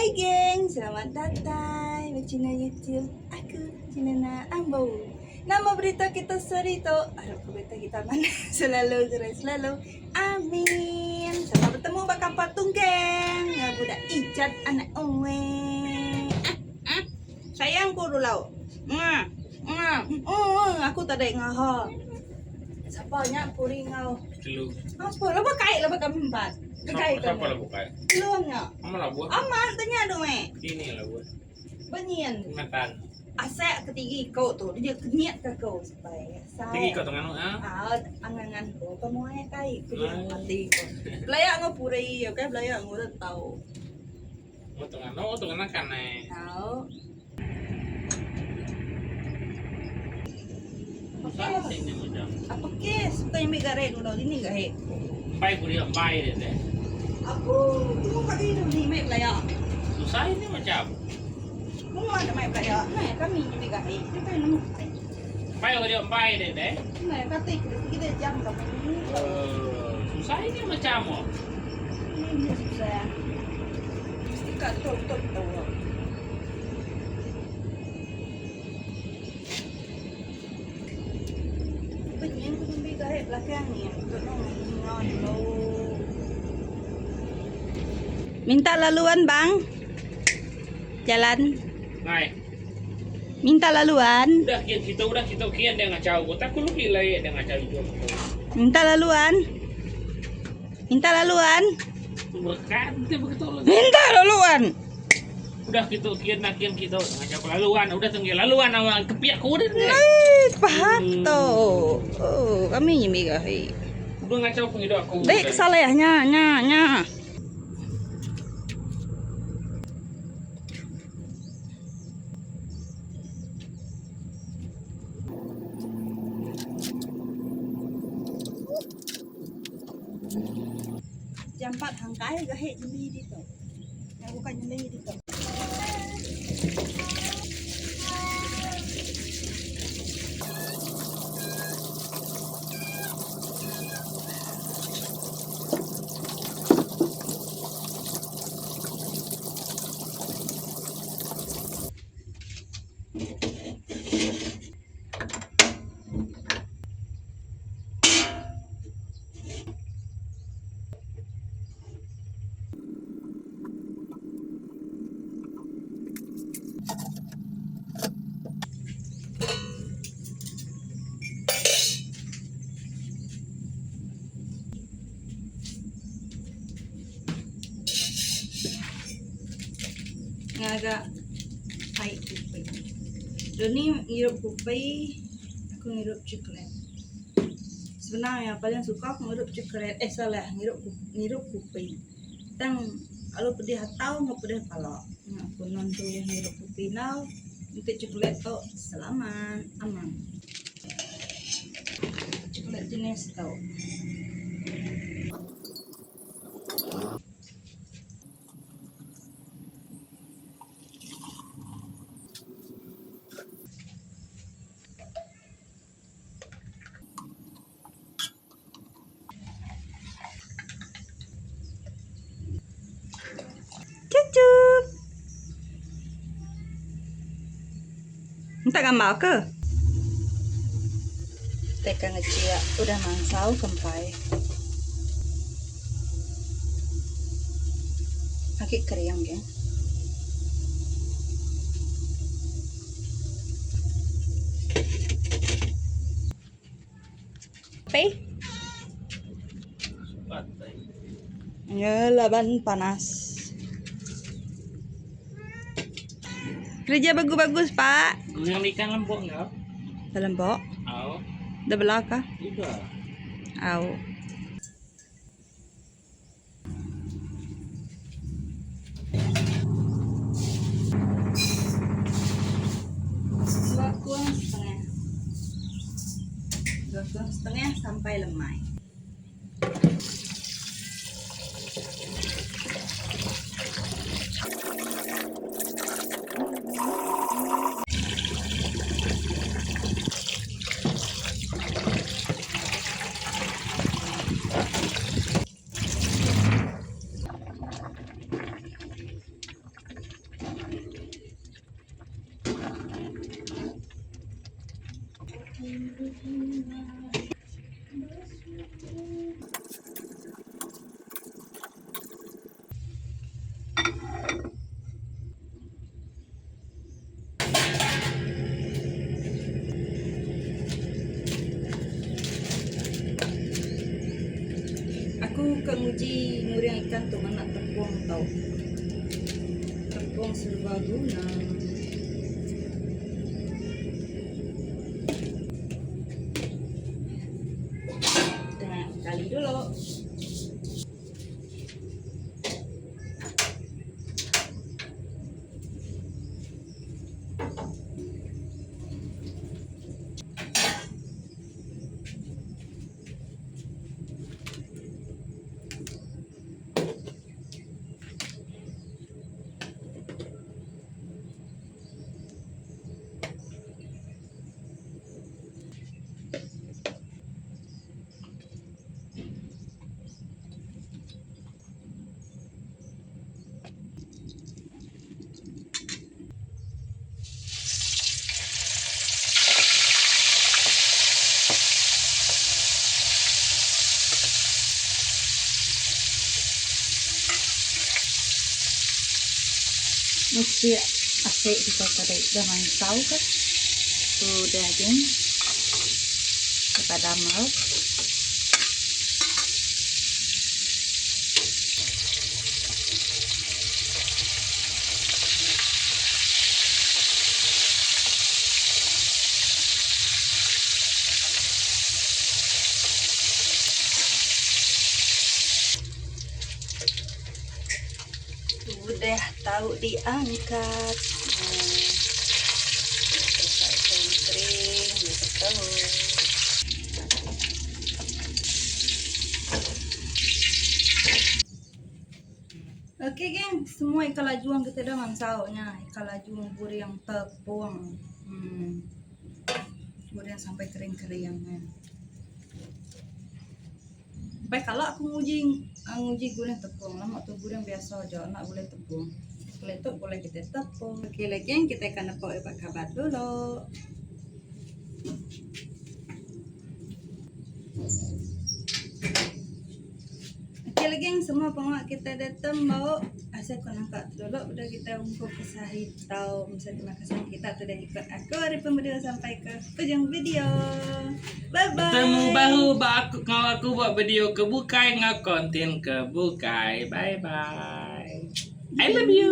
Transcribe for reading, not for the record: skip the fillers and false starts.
Hai geng, selamat datang di channel YouTube aku, Cinana Ambo. Nama berita kita Sarito, harap berita kita mana selalu amin. Sama bertemu bakal patung geng, nggak budak icat anak uwe. Sayangku dulu, aku tadi ngahal. Sapanya puri ngau. Dulu. Apa? Lo kait lo kami empat. Kait Siapa kamu. lah bukan? Belum ya. Kamu lah buat. Aman tanya dong Ini lah buat. Benyin. Matan. Asek ketiga kau tu dia niat ke kau supaya Tinggi kau tengah angan-angan kau pemuai kai kudu mati kau. Belayak ngau puri ya kan belayak ngau dah tahu. Tengah kan eh. Tahu. Masa ini macam. Apa kes? Bukan yang megare dulu ini enggak he. Baik boleh baik deh. Aku mau kali ini mai belayak. Susah ini macam. Mau ada mai belayak. Nah kami ni megare. Kita nemu. Baik boleh baik deh. Nah kata kita jam kami. Susah ini macam apa? Ini susah. Mesti kat tu. Yang kudu megare belakang ni. Minta laluan bang. Jalan. Nai. Minta laluan. Udah kita kian dia ngacau. Kau tak perlu kilai dia ngacau itu. Minta laluan. Minta laluan. Berkat dia betul. Minta laluan. Udah kita kian kita ngacau laluan. Udah tenggel laluan awal kepiak kau udah. Pahato. Oh, kami nyimi gahi. Udah ngacau pengido aku. Dek kesalahnya nya. Jampat hangkai gahe nyemi dito. Ya bukan nyemi dito. Agak pahit kupay. Doon ni ngirup kupay, aku ngirup coklat. Sebenarnya paling suka aku ngirup coklat. Salah ngirup kupay. Tang kalau pedih hatau nggak pedih palak. Aku nonton yang ngirup kupay now. Untuk coklat tu selamat aman. Coklat jenis tau. Cucup. Minta gambar ke? Teka ngecia udah mangsau kempai. Kaki keriang ya. Pe? Ya, laban panas. Kerja bagus-bagus, Pak. Yang ikan lembok enggak? Dalam bok. Oh. Dah belaka. Udah. Au. Dua kuang setengah sampai lemai. Aku ke nguji nguriang ikan tuh anak tepung tau. Tepung serbaguna. Nah, kali dulu. Mesti asik kita tadi dengan tahu kan sudah daging kepada mau udah tahu diangkat. Kering betul. Oke geng, semua ikan lajuang kita dah mangsaunya. Ikan lajuang buri yang tepung. Buri yang sampai kering-keringnya. Baik kalau aku nguji gulai tepung, lama tuh gulai yang biasa aja, nak gulai tepung. Gulai itu boleh kita tepung. Oke lagi yang kita akan pakai kabar dulu. Oke lagi yang semua penguat kita datang mau asal kau nangkat dulu udah kita ungkap kisah hitau. Misalnya terima kasih kita sudah ikut aku hari pembeli sampai ke ujung video. Bye bye. Temu bahu aku buat video kebukai konten kebukai. Bye bye. I love you.